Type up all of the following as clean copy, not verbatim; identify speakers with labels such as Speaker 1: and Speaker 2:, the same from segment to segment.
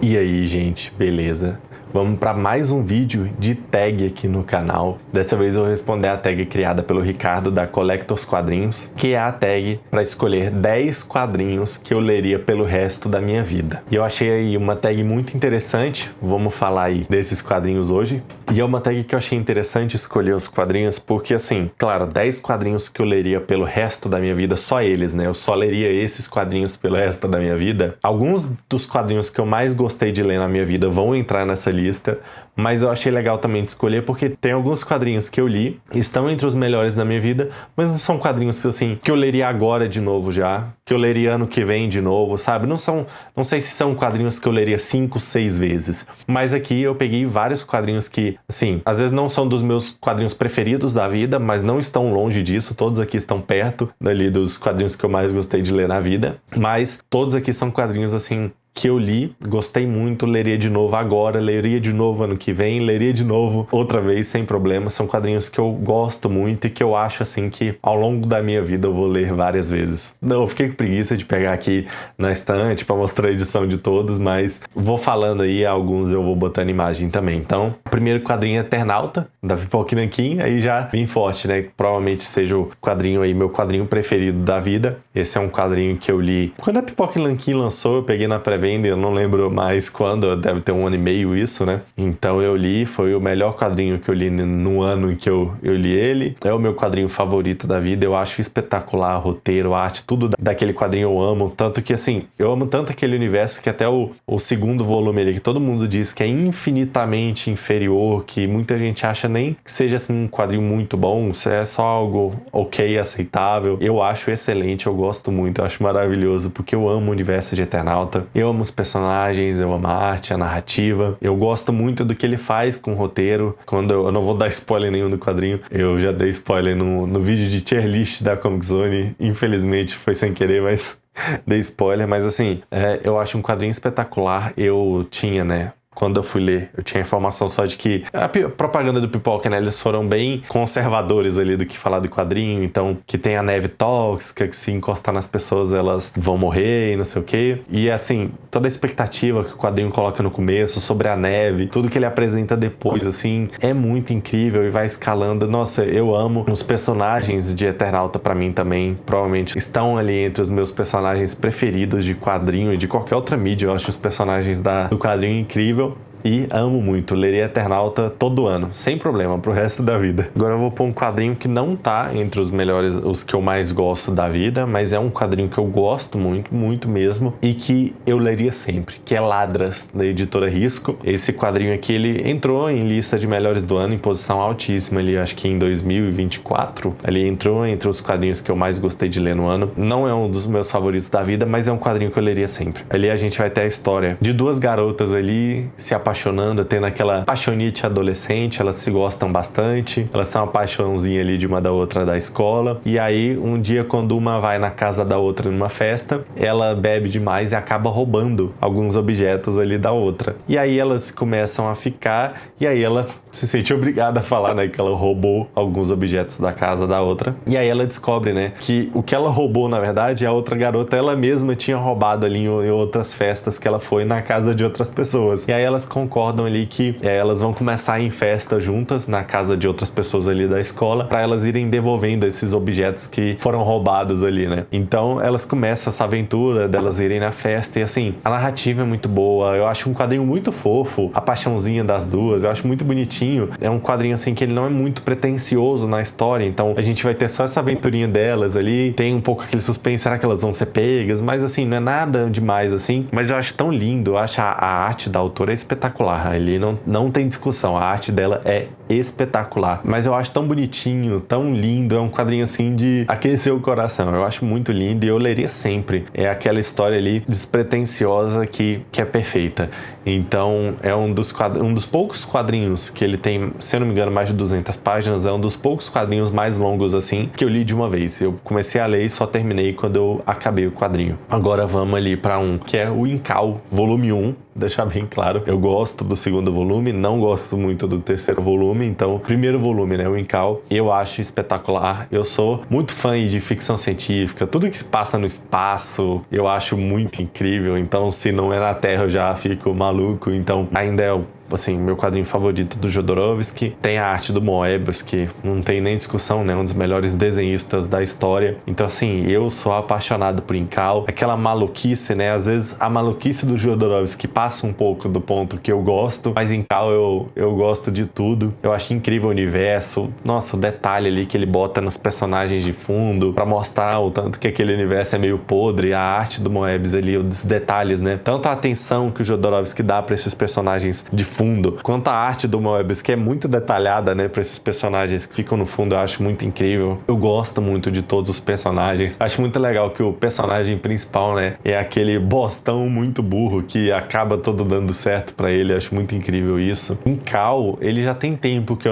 Speaker 1: E aí, gente, beleza? Vamos para mais um vídeo de tag aqui no canal. Dessa vez eu vou responder a tag criada pelo Ricardo da Collectors Quadrinhos, que é a tag para escolher 10 quadrinhos que eu leria pelo resto da minha vida. E eu achei aí uma tag muito interessante, vamos falar aí desses quadrinhos hoje. E é uma tag que eu achei interessante escolher os quadrinhos porque, assim, claro, 10 quadrinhos que eu leria pelo resto da minha vida, só eles, né? Eu só leria esses quadrinhos pelo resto da minha vida. Alguns dos quadrinhos que eu mais gostei de ler na minha vida vão entrar nessa lista, mas eu achei legal também de escolher porque tem alguns quadrinhos que eu li, estão entre os melhores da minha vida, mas não são quadrinhos assim que eu leria agora de novo já, que eu leria ano que vem de novo, sabe? Não sei se são quadrinhos que eu leria 5, 6 vezes, mas aqui eu peguei vários quadrinhos que, assim, às vezes não são dos meus quadrinhos preferidos da vida, mas não estão longe disso, todos aqui estão perto dali dos quadrinhos que eu mais gostei de ler na vida, mas todos aqui são quadrinhos assim que eu li, gostei muito, leria de novo agora, leria de novo ano que vem, leria de novo outra vez sem problema. São quadrinhos que eu gosto muito e que eu acho assim que ao longo da minha vida eu vou ler várias vezes. Não, eu fiquei com preguiça de pegar aqui na estante para mostrar a edição de todos, mas vou falando aí, alguns eu vou botando imagem também. Então, o primeiro quadrinho é Eternauta, da Pipoca Nanquim, aí já bem forte, né? Provavelmente seja o quadrinho aí, meu quadrinho preferido da vida. Esse é um quadrinho que eu li quando a Pipoca Nanquim lançou, eu peguei na pré-venda, eu não lembro mais quando, deve ter 1 ano e meio isso, né? Então eu li, foi o melhor quadrinho que eu li no ano em que eu li ele. É o meu quadrinho favorito da vida, eu acho espetacular, roteiro, arte, tudo daquele quadrinho eu amo. Tanto que, assim, eu amo tanto aquele universo que até o segundo volume ali, que todo mundo diz que é infinitamente inferior, que muita gente acha nem que seja assim um quadrinho muito bom, é só algo ok, aceitável. Eu acho excelente, eu gosto muito, eu acho maravilhoso, porque eu amo o universo de Eternauta. Eu amo os personagens, eu amo a arte, a narrativa. Eu gosto muito do que ele faz com o roteiro. Quando eu não vou dar spoiler nenhum do quadrinho, eu já dei spoiler no vídeo de tier list da Comic Zone. Infelizmente foi sem querer, mas dei spoiler. Mas assim, eu acho um quadrinho espetacular. Eu tinha, né? Quando eu fui ler, eu tinha a informação só de que a propaganda do Pipoca, né, eles foram bem conservadores ali do que falar do quadrinho, então que tem a neve tóxica, que se encostar nas pessoas elas vão morrer e não sei o quê. E assim, toda a expectativa que o quadrinho coloca no começo sobre a neve, tudo que ele apresenta depois, assim, é muito incrível e vai escalando. Nossa, eu amo. Os personagens de Eternauta pra mim também, provavelmente estão ali entre os meus personagens preferidos de quadrinho e de qualquer outra mídia. Eu acho os personagens do quadrinho incrível. E amo muito, leria Eternauta todo ano, sem problema, pro resto da vida. Agora eu vou pôr um quadrinho que não tá entre os melhores, os que eu mais gosto da vida, mas é um quadrinho que eu gosto muito, muito mesmo, e que eu leria sempre, que é Ladras, da editora Risco. Esse quadrinho aqui, ele entrou em lista de melhores do ano, em posição altíssima, ali acho que em 2024, ele entrou entre os quadrinhos que eu mais gostei de ler no ano. Não é um dos meus favoritos da vida, mas é um quadrinho que eu leria sempre. Ali a gente vai ter a história de duas garotas ali se apaixonando, tendo aquela paixonite adolescente, elas se gostam bastante, elas têm uma paixãozinha ali de uma da outra da escola, e aí um dia quando uma vai na casa da outra numa festa, ela bebe demais e acaba roubando alguns objetos ali da outra, e aí elas começam a ficar, e aí ela se sente obrigada a falar, né, que ela roubou alguns objetos da casa da outra, e aí ela descobre, né, que o que ela roubou, na verdade, a outra garota, ela mesma tinha roubado ali em outras festas que ela foi na casa de outras pessoas, e aí elas concordam ali que elas vão começar a ir em festa juntas na casa de outras pessoas ali da escola para elas irem devolvendo esses objetos que foram roubados ali, né? Então elas começam essa aventura delas irem na festa e assim, a narrativa é muito boa, eu acho um quadrinho muito fofo, a paixãozinha das duas, eu acho muito bonitinho. É um quadrinho assim que ele não é muito pretensioso na história, então a gente vai ter só essa aventurinha delas ali, tem um pouco aquele suspense, será que elas vão ser pegas? Mas assim, não é nada demais assim, mas eu acho tão lindo, eu acho a arte da autora espetacular. Ele não tem discussão, a arte dela é espetacular, mas eu acho tão bonitinho, tão lindo, é um quadrinho assim de aquecer o coração, eu acho muito lindo e eu leria sempre. É aquela história ali despretensiosa que é perfeita. Então é um dos poucos quadrinhos que ele tem, se eu não me engano, mais de 200 páginas, é um dos poucos quadrinhos mais longos assim que eu li de uma vez. Eu comecei a ler e só terminei quando eu acabei o quadrinho. Agora vamos ali para um que é o Incal, volume 1, deixar bem claro, eu gosto gosto do segundo volume, não gosto muito do terceiro volume, então, primeiro volume, né, o Incal, eu acho espetacular. Eu sou muito fã de ficção científica, tudo que passa no espaço, eu acho muito incrível, então se não é na Terra eu já fico maluco, então ainda é assim, meu quadrinho favorito do Jodorowsky. Tem a arte do Moebius, que não tem nem discussão, né? Um dos melhores desenhistas da história. Então, assim, eu sou apaixonado por Incal. Aquela maluquice, né? Às vezes a maluquice do Jodorowsky passa um pouco do ponto que eu gosto, mas Incal eu gosto de tudo. Eu acho incrível o universo. Nossa, o detalhe ali que ele bota nos personagens de fundo pra mostrar o tanto que aquele universo é meio podre. A arte do Moebius ali, os detalhes, né? Tanto a atenção que o Jodorowsky dá pra esses personagens de fundo, quanto a arte do Moebius, que é muito detalhada, né, para esses personagens que ficam no fundo, eu acho muito incrível. Eu gosto muito de todos os personagens. Acho muito legal que o personagem principal, né, é aquele bostão muito burro que acaba todo dando certo para ele. Acho muito incrível isso. Incal, ele já tem tempo que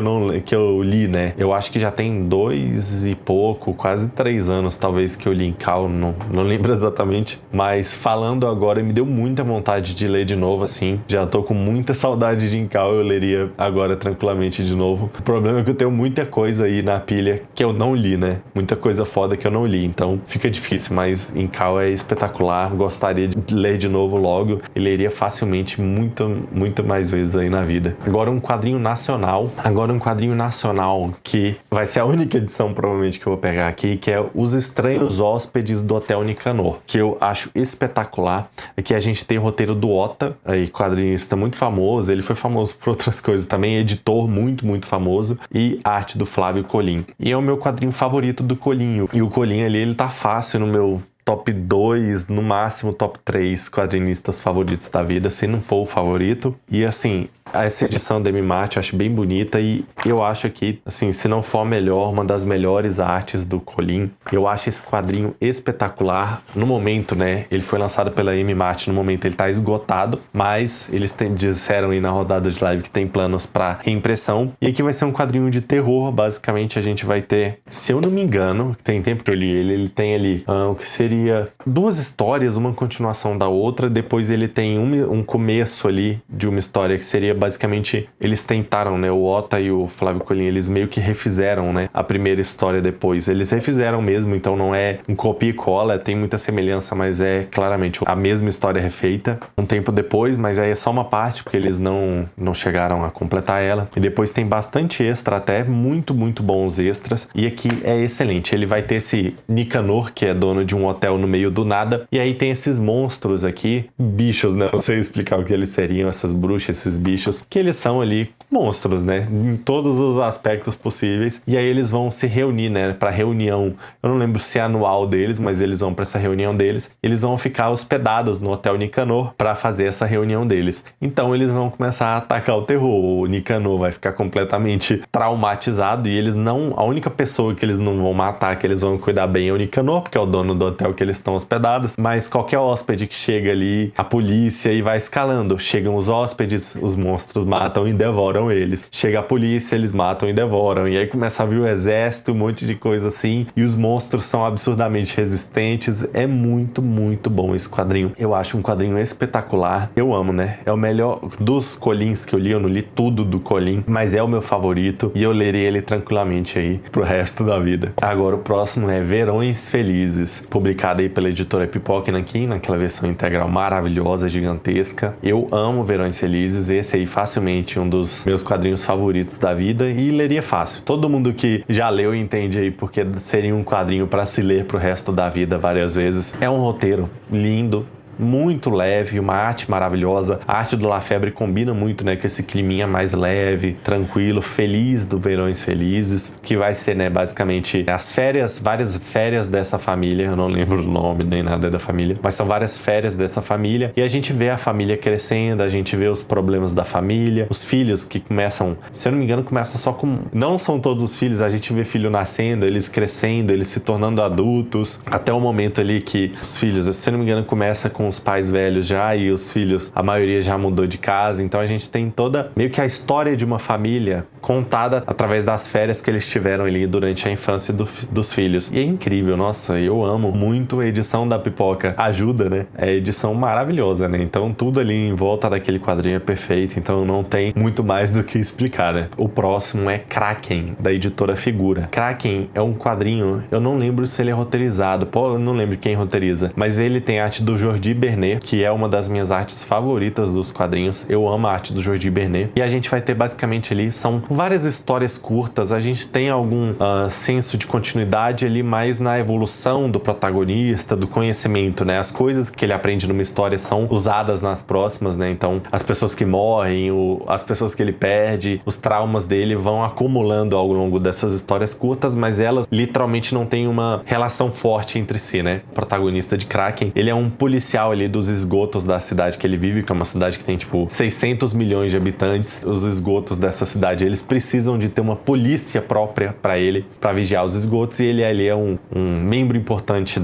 Speaker 1: eu li, né? Eu acho que já tem 2 e pouco, quase 3 anos, talvez, que eu li Incal, não lembro exatamente. Mas falando agora, me deu muita vontade de ler de novo, assim. Já tô com muita saudade de Incal, eu leria agora tranquilamente de novo. O problema é que eu tenho muita coisa aí na pilha que eu não li, né? Muita coisa foda que eu não li, então fica difícil, mas Incal é espetacular, gostaria de ler de novo logo e leria facilmente muito mais vezes aí na vida. Agora um quadrinho nacional que vai ser a única edição provavelmente que eu vou pegar aqui, que é Os Estranhos Hóspedes do Hotel Nicanor, que eu acho espetacular. Aqui a gente tem o roteiro do Ota, aí quadrinista muito famoso, ele foi famoso por outras coisas também, editor muito famoso, e arte do Flávio Colim. E é o meu quadrinho favorito do Colim. E o Colim ali, ele tá fácil no meu top 2, no máximo top 3 quadrinistas favoritos da vida, se não for o favorito. E assim, essa edição da M-Mate eu acho bem bonita e eu acho que, assim, se não for a melhor, uma das melhores artes do Colim. Eu acho esse quadrinho espetacular. No momento, né, ele foi lançado pela M-Mate, no momento ele tá esgotado, mas eles disseram aí na rodada de live que tem planos para reimpressão. E aqui vai ser um quadrinho de terror, basicamente a gente vai ter, se eu não me engano, tem tempo que eu li ele tem ali o que seria 2 histórias, uma continuação da outra, depois ele tem um começo ali de uma história que seria basicamente, eles tentaram, né, o Ota e o Flávio Colim, eles meio que refizeram, né, a primeira história depois, eles refizeram mesmo, então não é um copia e cola, tem muita semelhança, mas é claramente a mesma história refeita, um tempo depois, mas aí é só uma parte, porque eles não chegaram a completar ela, e depois tem bastante extra, até muito bons extras, e aqui é excelente, ele vai ter esse Nicanor, que é dono de um hotel no meio do nada, e aí tem esses monstros aqui, bichos, né, não sei explicar o que eles seriam, essas bruxas, esses bichos, que eles são ali monstros, né, em todos os aspectos possíveis, e aí eles vão se reunir, né, pra reunião, eu não lembro se é anual deles, mas eles vão pra essa reunião deles, eles vão ficar hospedados no Hotel Nicanor pra fazer essa reunião deles, então eles vão começar a atacar o terror, o Nicanor vai ficar completamente traumatizado, e eles não, a única pessoa que eles não vão matar, que eles vão cuidar bem é o Nicanor, porque é o dono do hotel que eles estão hospedados, mas qualquer hóspede que chega ali, a polícia e vai escalando, chegam os hóspedes, os monstros matam e devoram eles, chega a polícia, eles matam e devoram, e aí começa a vir o exército, um monte de coisa assim, e os monstros são absurdamente resistentes. É muito bom esse quadrinho, eu acho um quadrinho espetacular, eu amo, né, é o melhor dos Colins que eu li, eu não li tudo do Colim, mas é o meu favorito, e eu lerei ele tranquilamente aí pro resto da vida. Agora o próximo é Verões Felizes, publicado aí pela editora Pipoca Nanquim, naquela versão integral maravilhosa, gigantesca. Eu amo Verões Felizes, esse aí facilmente um dos meus quadrinhos favoritos da vida e leria fácil. Todo mundo que já leu entende aí porque seria um quadrinho para se ler pro resto da vida várias vezes. É um roteiro lindo, muito leve, uma arte maravilhosa. A arte do Lafebre combina muito, né, com esse climinha mais leve, tranquilo, feliz do Verões Felizes, que vai ser, né, basicamente as férias, várias férias dessa família, eu não lembro o nome nem nada da família, mas são várias férias dessa família, e a gente vê a família crescendo, a gente vê os problemas da família, os filhos que começam, se eu não me engano, começa só com, não são todos os filhos, a gente vê filho nascendo, eles crescendo, eles se tornando adultos, até o momento ali que os filhos, se eu não me engano, começa com com os pais velhos já e os filhos, a maioria já mudou de casa, então a gente tem toda meio que a história de uma família contada através das férias que eles tiveram ali durante a infância dos filhos. E é incrível, nossa, eu amo muito a edição da Pipoca. Ajuda, né? É edição maravilhosa, né? Então tudo ali em volta daquele quadrinho é perfeito, então não tem muito mais do que explicar, né? O próximo é Kraken, da editora Figura. Kraken é um quadrinho, eu não lembro se ele é roteirizado, pô, eu não lembro quem roteiriza, mas ele tem a arte do Jordi Bernet, que é uma das minhas artes favoritas dos quadrinhos. Eu amo a arte do Jordi Bernet. E a gente vai ter basicamente ali, são várias histórias curtas, a gente tem algum senso de continuidade ali mais na evolução do protagonista, do conhecimento, né? As coisas que ele aprende numa história são usadas nas próximas, né? Então, as pessoas que morrem, as pessoas que ele perde, os traumas dele vão acumulando ao longo dessas histórias curtas, mas elas literalmente não têm uma relação forte entre si, né? O protagonista de Kraken, ele é um policial ali dos esgotos da cidade que ele vive, que é uma cidade que tem tipo 600 milhões de habitantes. Os esgotos dessa cidade, eles precisam de ter uma polícia própria para ele, para vigiar os esgotos, e ele ali é um membro importante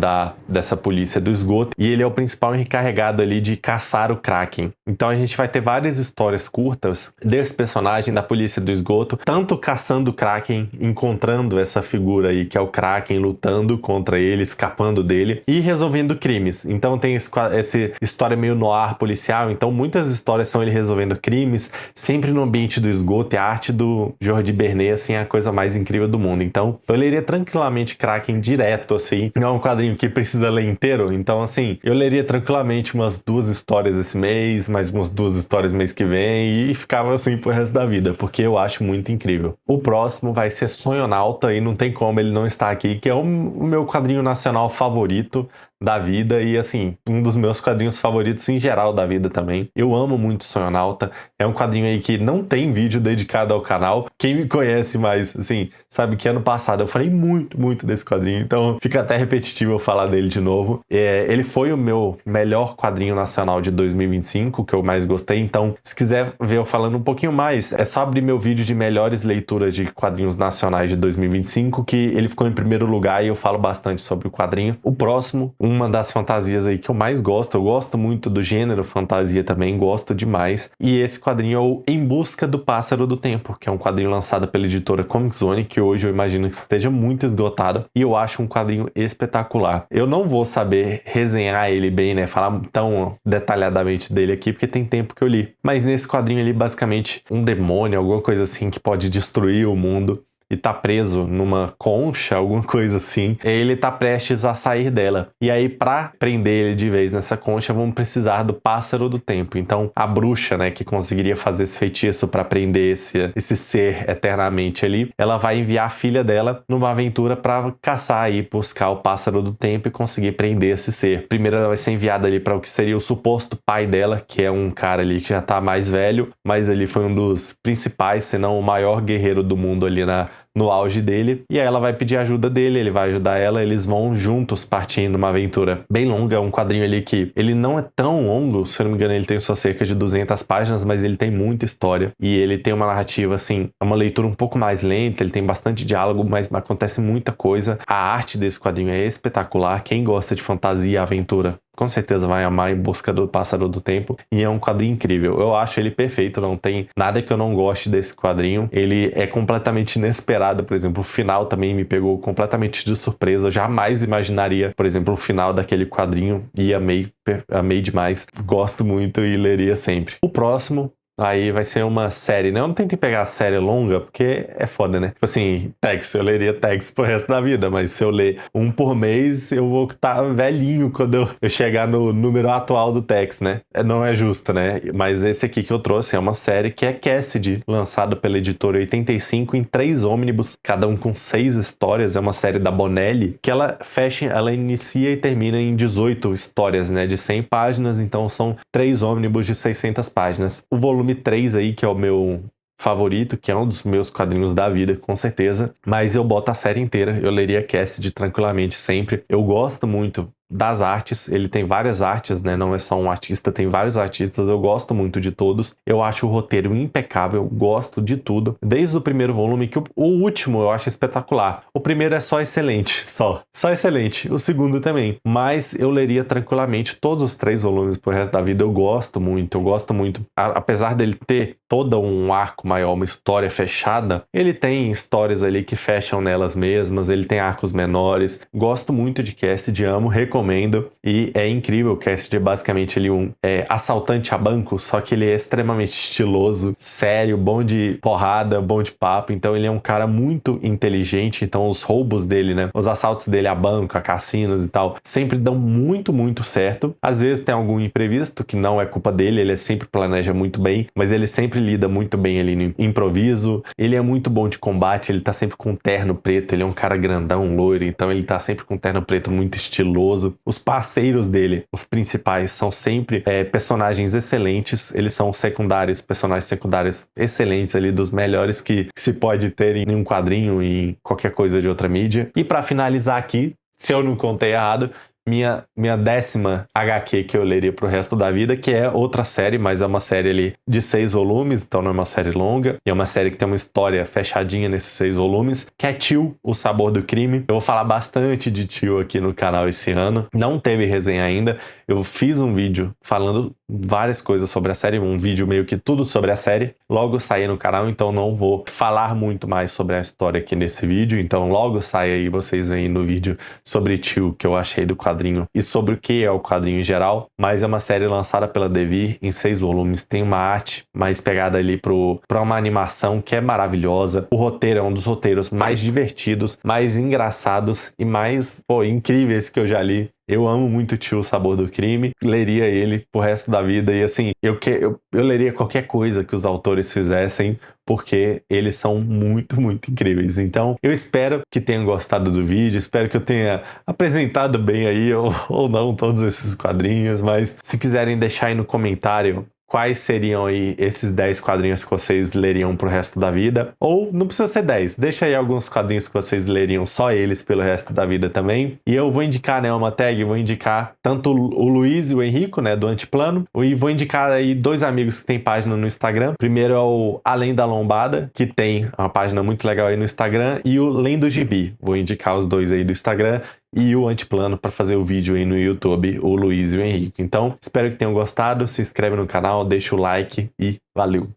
Speaker 1: dessa polícia do esgoto, e ele é o principal encarregado ali de caçar o Kraken. Então a gente vai ter várias histórias curtas desse personagem da polícia do esgoto, tanto caçando o Kraken, encontrando essa figura aí que é o Kraken, lutando contra ele, escapando dele e resolvendo crimes. Então tem essa história meio noir policial, então muitas histórias são ele resolvendo crimes, sempre no ambiente do esgoto, e a arte do Jordi Bernet, assim, é a coisa mais incrível do mundo. Então eu leria tranquilamente Kraken direto, assim. Não é um quadrinho que precisa ler inteiro, então assim, eu leria tranquilamente umas 2 histórias esse mês, mais umas 2 histórias mês que vem, e ficava assim pro resto da vida, porque eu acho muito incrível. O próximo vai ser Sonhonauta, e não tem como ele não estar aqui, que é o meu quadrinho nacional favorito da vida, e assim, um dos meus quadrinhos favoritos em geral da vida também. Eu amo muito Sonhonauta, é um quadrinho aí que não tem vídeo dedicado ao canal. Quem me conhece mais, assim, sabe que ano passado eu falei muito desse quadrinho, então fica até repetitivo eu falar dele de novo. Ele foi o meu melhor quadrinho nacional de 2025, que eu mais gostei, então se quiser ver eu falando um pouquinho mais, é só abrir meu vídeo de melhores leituras de quadrinhos nacionais de 2025, que ele ficou em primeiro lugar e eu falo bastante sobre o quadrinho. O próximo, uma das fantasias aí que eu mais gosto, eu gosto muito do gênero fantasia também, gosto demais, e esse quadrinho é o Em Busca do Pássaro do Tempo, que é um quadrinho lançado pela editora Comic Zone, que hoje eu imagino que esteja muito esgotado, e eu acho um quadrinho espetacular. Eu não vou saber resenhar ele bem, né, falar tão detalhadamente dele aqui, porque tem tempo que eu li, mas nesse quadrinho ali, basicamente, um demônio, alguma coisa assim, que pode destruir o mundo, e tá preso numa concha, alguma coisa assim, ele tá prestes a sair dela. E aí, pra prender ele de vez nessa concha, vamos precisar do Pássaro do Tempo. Então, a bruxa, né, que conseguiria fazer esse feitiço pra prender esse ser eternamente ali, ela vai enviar a filha dela numa aventura pra caçar e buscar o Pássaro do Tempo e conseguir prender esse ser. Primeiro, ela vai ser enviada ali pra o que seria o suposto pai dela, que é um cara ali que já tá mais velho, mas ele foi um dos principais, se não o maior guerreiro do mundo ali no auge dele, e aí ela vai pedir ajuda dele, ele vai ajudar ela, eles vão juntos partindo numa aventura bem longa. É um quadrinho ali que ele não é tão longo, se eu não me engano ele tem só cerca de 200 páginas, mas ele tem muita história, e ele tem uma narrativa assim, é uma leitura um pouco mais lenta, ele tem bastante diálogo, mas acontece muita coisa. A arte desse quadrinho é espetacular, quem gosta de fantasia e aventura com certeza vai amar Em Busca do Pássaro do Tempo, e é um quadrinho incrível. Eu acho ele perfeito, não tem nada que eu não goste desse quadrinho. Ele é completamente inesperado, por exemplo, o final também me pegou completamente de surpresa. Eu jamais imaginaria, por exemplo, o final daquele quadrinho, e amei demais. Gosto muito e leria sempre. O próximo aí vai ser uma série, né? Eu não tentei pegar a série longa, porque é foda, né? Tipo assim, Tex, eu leria Tex pro resto da vida, mas se eu ler um por mês, eu vou estar velhinho quando eu chegar no número atual do Tex, né? Não é justo, né? Mas esse aqui que eu trouxe é uma série que é Cassidy, lançada pela editora 85 em 3 ônibus, cada um com 6 histórias. É uma série da Bonelli, que ela inicia e termina em 18 histórias, né? De 100 páginas, então são 3 ônibus de 600 páginas. O volume 3 aí, que é o meu favorito, que é um dos meus quadrinhos da vida, com certeza, mas eu boto a série inteira, eu leria Cassidy tranquilamente sempre. Eu gosto muito das artes. Ele tem várias artes, né? Não é só um artista, tem vários artistas. Eu gosto muito de todos. Eu acho o roteiro impecável, gosto de tudo. Desde o primeiro volume, que o último eu acho espetacular. O primeiro é só excelente, só excelente. O segundo também. Mas eu leria tranquilamente todos os 3 volumes pro resto da vida. Eu gosto muito. Apesar dele ter todo um arco maior, uma história fechada, ele tem histórias ali que fecham nelas mesmas, ele tem arcos menores. Gosto muito de Cassidy, amo, recomendo. E é incrível, o Cassidy é basicamente ele um assaltante a banco, só que ele é extremamente estiloso, sério, bom de porrada, bom de papo. Então ele é um cara muito inteligente, então os roubos dele, né, os assaltos dele a banco, a cassinos e tal, sempre dão muito, muito certo. Às vezes tem algum imprevisto que não é culpa dele, ele sempre planeja muito bem, mas ele sempre lida muito bem ali no improviso. Ele é muito bom de combate, ele tá sempre com um terno preto, ele é um cara grandão, loiro, então ele tá sempre com um terno preto muito estiloso. Os parceiros dele, os principais, são sempre personagens excelentes, eles são personagens secundários excelentes ali, dos melhores que se pode ter em um quadrinho, em qualquer coisa de outra mídia. E pra finalizar aqui, se eu não contei errado, minha 10ª HQ que eu leria pro resto da vida, que é outra série, mas é uma série ali de 6 volumes, então não é uma série longa, e é uma série que tem uma história fechadinha nesses 6 volumes, que é Till, O Sabor do Crime. Eu vou falar bastante de Till aqui no canal esse ano, não teve resenha ainda, eu fiz um vídeo falando várias coisas sobre a série, um vídeo meio que tudo sobre a série, logo sai no canal, então não vou falar muito mais sobre a história aqui nesse vídeo, então logo sai aí vocês veem no vídeo sobre Till, que eu achei do quadrinho e sobre o que é o quadrinho em geral. Mas é uma série lançada pela Devir em 6 volumes, tem uma arte mais pegada ali pra uma animação que é maravilhosa. O roteiro é um dos roteiros mais divertidos, mais engraçados e mais, incríveis que eu já li. Eu amo muito Till, O Sabor do Crime, leria ele pro resto da vida e assim, eu leria qualquer coisa que os autores fizessem, porque eles são muito, muito incríveis. Então, eu espero que tenham gostado do vídeo, espero que eu tenha apresentado bem aí, ou não, todos esses quadrinhos, mas se quiserem deixar aí no comentário quais seriam aí esses 10 quadrinhos que vocês leriam pro resto da vida. Ou não precisa ser 10, deixa aí alguns quadrinhos que vocês leriam só eles pelo resto da vida também. E eu vou indicar, né, uma tag, vou indicar tanto o Luiz e o Henrico, né, do Antiplano, e vou indicar aí 2 amigos que tem página no Instagram. Primeiro é o Além da Lombada, que tem uma página muito legal aí no Instagram, e o Lendo Gibi. Vou indicar os 2 aí do Instagram e o Antiplano para fazer o vídeo aí no YouTube, o Luiz e o Henrique. Então, espero que tenham gostado, se inscreve no canal, deixa o like e valeu!